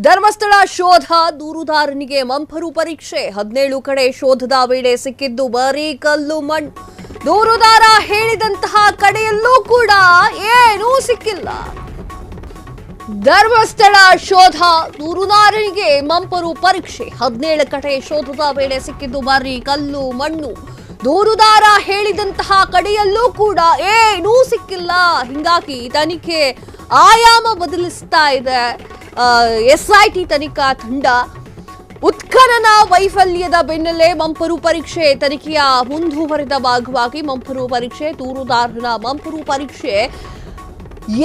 ಧರ್ಮಸ್ಥಳ ಶೋಧ ದೂರುದಾರನಿಗೆ ಮಂಪರು ಪರೀಕ್ಷೆ 17 ಕಡೆ ಶೋಧದ ವೇಳೆ ಸಿಕ್ಕಿದ್ದು ಬರೀ ಕಲ್ಲು ಮಣ್ಣು. ದೂರುದಾರ ಹೇಳಿದಂತಹ ಕಡೆಯಲ್ಲೂ ಕೂಡ ಏನೂ ಸಿಕ್ಕಿಲ್ಲ. ಧರ್ಮಸ್ಥಳ ಶೋಧ ದೂರುದಾರನಿಗೆ ಮಂಪರು ಪರೀಕ್ಷೆ 17 ಕಡೆ ಶೋಧದ ವೇಳೆ ಸಿಕ್ಕಿದ್ದು ಬರೀ ಕಲ್ಲು ಮಣ್ಣು. ದೂರುದಾರ ಹೇಳಿದಂತಹ ಕಡೆಯಲ್ಲೂ ಕೂಡ ಏನೂ ಸಿಕ್ಕಿಲ್ಲ. ಹಿಂಗಾಗಿ ತನಿಖೆ ಆಯಾಮ ಬದಲಿಸ್ತಾ ಇದೆ ಎಸ್ಐಟಿ ತನಿಖಾ ತಂಡ. ಉತ್ಖನನ ವೈಫಲ್ಯದ ಬೆನ್ನಲ್ಲೇ ಮಂಪರು ಪರೀಕ್ಷೆ ತನಿಖೆಯ ಮುಂದುವರೆದ ಭಾಗವಾಗಿ ಮಂಪರು ಪರೀಕ್ಷೆ, ದೂರುದಾರನ ಮಂಪರು ಪರೀಕ್ಷೆ,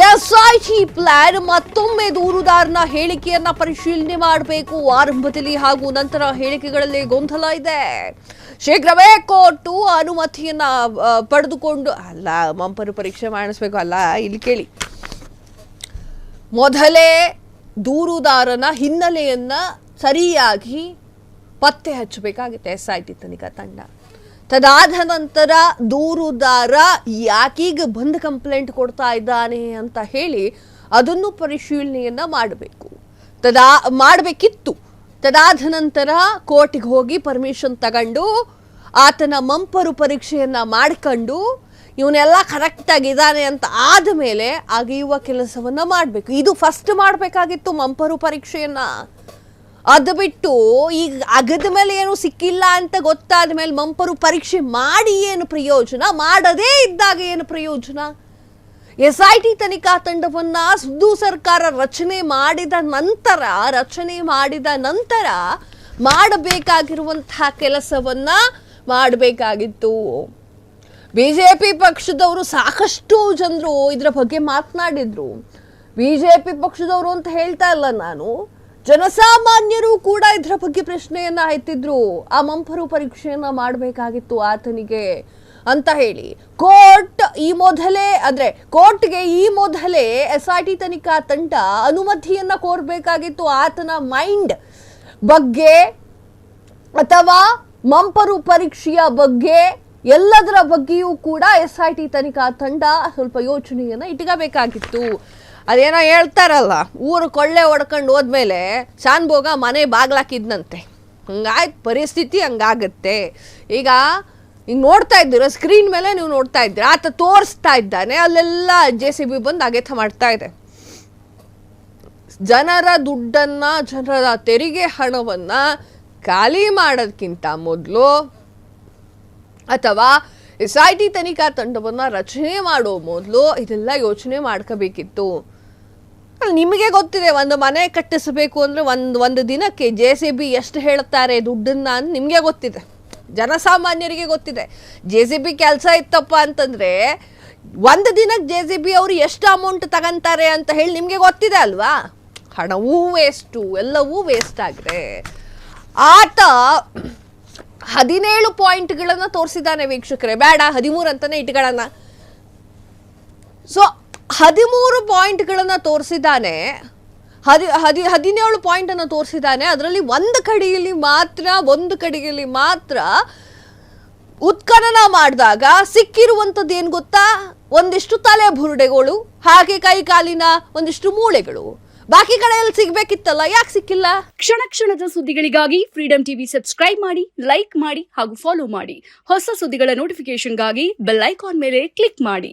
ಎಸ್ಐಟಿ ಪ್ಲಾನ್. ಮತ್ತೊಮ್ಮೆ ದೂರುದಾರನ ಹೇಳಿಕೆಯನ್ನ ಪರಿಶೀಲನೆ ಮಾಡಬೇಕು ಆರಂಭದಲ್ಲಿ ಹಾಗೂ ನಂತರ ಹೇಳಿಕೆಗಳಲ್ಲಿ ಗೊಂದಲ ಇದೆ. ಶೀಘ್ರವೇ ಕೋರ್ಟು ಅನುಮತಿಯನ್ನ ಪಡೆದುಕೊಂಡು ಅಲ್ಲ ಮಂಪರು ಪರೀಕ್ಷೆ ಮಾಡಿಸ್ಬೇಕು ಅಲ್ಲ, ಇಲ್ಲಿ ಕೇಳಿ. ಮೊದಲೇ ದೂರುದಾರನ ಹಿನ್ನೆಲೆಯನ್ನ ಸರಿಯಾಗಿ ಪತ್ತೆ ಹಚ್ಚಬೇಕಾಗುತ್ತೆ ಎಸ್ಐಟಿ ತನಿಖಾ ತಂಡ. ತದಾದ ನಂತರ ದೂರುದಾರ ಯಾಕೀಗ ಬಂದ್ ಕಂಪ್ಲೇಂಟ್ ಕೊಡ್ತಾ ಇದ್ದಾನೆ ಅಂತ ಹೇಳಿ ಅದನ್ನು ಪರಿಶೀಲನೆಯನ್ನ ಮಾಡಬೇಕಿತ್ತು. ತದಾದ ನಂತರ ಕೋರ್ಟಿಗೆ ಹೋಗಿ ಪರ್ಮಿಷನ್ ತಗೊಂಡು ಆತನ ಮಂಪರು ಪರೀಕ್ಷೆಯನ್ನ ಮಾಡ್ಕೊಂಡು ಇವನೆಲ್ಲ ಕರೆಕ್ಟ್ ಆಗಿದ್ದಾನೆ ಅಂತ ಆದಮೇಲೆ ಅಗೆಯುವ ಕೆಲಸವನ್ನ ಮಾಡಬೇಕು. ಇದು ಫಸ್ಟ್ ಮಾಡಬೇಕಾಗಿತ್ತು ಮಂಪರು ಪರೀಕ್ಷೆಯನ್ನ. ಅದು ಬಿಟ್ಟು ಈಗ ಅಗದ ಮೇಲೆ ಏನು ಸಿಕ್ಕಿಲ್ಲ ಅಂತ ಗೊತ್ತಾದ ಮೇಲೆ ಮಂಪರು ಪರೀಕ್ಷೆ ಮಾಡಿ ಏನು ಪ್ರಯೋಜನ, ಮಾಡದೇ ಇದ್ದಾಗ ಏನು ಪ್ರಯೋಜನ? ಎಸ್ಐಟಿ ತನಿಖಾ ತಂಡವನ್ನ ಸುದ್ದು ಸರ್ಕಾರ ರಚನೆ ಮಾಡಿದ ನಂತರ ಮಾಡಬೇಕಾಗಿರುವಂತಹ ಕೆಲಸವನ್ನ ಮಾಡಬೇಕಾಗಿತ್ತು. ಬಿಜೆಪಿ ಪಕ್ಷದವರು ಸಾಕಷ್ಟು ಜನರು ಇದರ ಬಗ್ಗೆ ಮಾತನಾಡಿದ್ರು. ಬಿಜೆಪಿ ಪಕ್ಷದವರು ಅಂತ ಹೇಳ್ತಾ ಇಲ್ಲ ನಾನು, ಜನಸಾಮಾನ್ಯರು ಕೂಡ ಇದರ ಬಗ್ಗೆ ಪ್ರಶ್ನೆಯನ್ನ ಎತ್ತಿದ್ರು. ಆ ಮಂಪರು ಪರೀಕ್ಷೆಯನ್ನ ಮಾಡಬೇಕಾಗಿತ್ತು ಆತನಿಗೆ ಅಂತ ಹೇಳಿ ಕೋರ್ಟ್ಗೆ ಈ ಮೊದಲೇ ಎಸ್ಐಟಿ ತನಿಖಾ ತಂಡ ಅನುಮತಿಯನ್ನ ಕೋರಬೇಕಾಗಿತ್ತು. ಆತನ ಮೈಂಡ್ ಬಗ್ಗೆ ಅಥವಾ ಮಂಪರು ಪರೀಕ್ಷೆಯ ಬಗ್ಗೆ ಎಲ್ಲದರ ಬಗ್ಗೆಯೂ ಕೂಡ ಎಸ್ಐಟಿ ತನಿಖಾ ತಂಡ ಸ್ವಲ್ಪ ಯೋಚನೆಯನ್ನ ಇಟ್ಕೋಬೇಕಾಗಿತ್ತು. ಅದೇನೋ ಹೇಳ್ತಾರಲ್ಲ, ಊರು ಕೊಳ್ಳೆ ಹೊಡ್ಕೊಂಡು ಹೋದ್ಮೇಲೆ ಶಾನ್ಭೋಗ ಮನೆ ಬಾಗ್ಲಾಕಿದ್ನಂತೆ. ಹಂಗಾಯ್ತು ಪರಿಸ್ಥಿತಿ, ಹಂಗಾಗತ್ತೆ. ಈಗ ನೋಡ್ತಾ ಇದ್ದೀರ ಸ್ಕ್ರೀನ್ ಮೇಲೆ, ನೀವು ನೋಡ್ತಾ ಇದ್ದೀರ ಆತ ತೋರಿಸ್ತಾ ಇದ್ದಾನೆ, ಅಲ್ಲೆಲ್ಲ JCB ಬಂದು ಅಗೆತ ಮಾಡ್ತಾ ಇದೆ. ಜನರ ದುಡ್ಡನ್ನ, ಜನರ ತೆರಿಗೆ ಹಣವನ್ನ ಖಾಲಿ ಮಾಡೋದಕ್ಕಿಂತ ಮೊದಲು ಅಥವಾ ಎಸ್ಐಟಿ ತನಿಖಾ ತಂಡವನ್ನ ರಚನೆ ಮಾಡೋ ಮೊದಲು ಇದೆಲ್ಲ ಯೋಚನೆ ಮಾಡ್ಕೋಬೇಕಿತ್ತು. ನಿಮಗೆ ಗೊತ್ತಿದೆ, ಒಂದು ಮನೆ ಕಟ್ಟಿಸಬೇಕು ಅಂದ್ರೆ ಒಂದು ದಿನಕ್ಕೆ JCB ಎಷ್ಟು ಹೇಳ್ತಾರೆ ದುಡ್ಡನ್ನ ಅಂತ ನಿಮಗೆ ಗೊತ್ತಿದೆ, ಜನಸಾಮಾನ್ಯರಿಗೆ ಗೊತ್ತಿದೆ. JCB ಕೆಲಸ ಇತ್ತಪ್ಪ ಅಂತಂದ್ರೆ ಒಂದು ದಿನಕ್ಕೆ JCB ಅವರು ಎಷ್ಟು ಅಮೌಂಟ್ ತಗೊಂತಾರೆ ಅಂತ ಹೇಳಿ ನಿಮಗೆ ಗೊತ್ತಿದೆ ಅಲ್ವಾ? ಹಣವೂ ವೇಸ್ಟು, ಎಲ್ಲವೂ ವೇಸ್ಟ್ ಆಗಿದೆ. ಆತ 17 ಪಾಯಿಂಟ್ಗಳನ್ನ ತೋರಿಸಿದ್ದಾನೆ ವೀಕ್ಷಕರೇ, ಬೇಡ 13 ಅಂತಾನೆ ಇಟ್ಕೊಳ್ಳೋಣ. ಸೊ 13 ಪಾಯಿಂಟ್ಗಳನ್ನ ತೋರಿಸಿದ್ದಾನೆ, 17 ಪಾಯಿಂಟ್ ಅನ್ನು ತೋರಿಸಿದ್ದಾನೆ. ಅದರಲ್ಲಿ ಒಂದು ಕಡೆಯಲ್ಲಿ ಮಾತ್ರ ಉತ್ಖನನ ಮಾಡಿದಾಗ ಸಿಕ್ಕಿರುವಂಥದ್ದು ಏನು ಗೊತ್ತಾ? ಒಂದಿಷ್ಟು ತಲೆ ಬುರುಡೆಗಳು, ಹಾಗೆ ಕೈ ಕಾಲಿನ ಒಂದಿಷ್ಟು ಮೂಳೆಗಳು. ಬಾಕಿ ಕಡೆಯಲ್ಲಿ ಸಿಗ್ಬೇಕಿತ್ತಲ್ಲ, ಯಾಕೆ ಸಿಕ್ಕಿಲ್ಲ? ಕ್ಷಣ ಕ್ಷಣದ ಸುದ್ದಿಗಳಿಗಾಗಿ ಫ್ರೀಡಂ ಟಿವಿ ಸಬ್ಸ್ಕ್ರೈಬ್ ಮಾಡಿ, ಲೈಕ್ ಮಾಡಿ ಹಾಗೂ ಫಾಲೋ ಮಾಡಿ. ಹೊಸ ಸುದ್ದಿಗಳ ನೋಟಿಫಿಕೇಶನ್ಗಾಗಿ ಬೆಲ್ ಐಕಾನ್ ಮೇಲೆ ಕ್ಲಿಕ್ ಮಾಡಿ.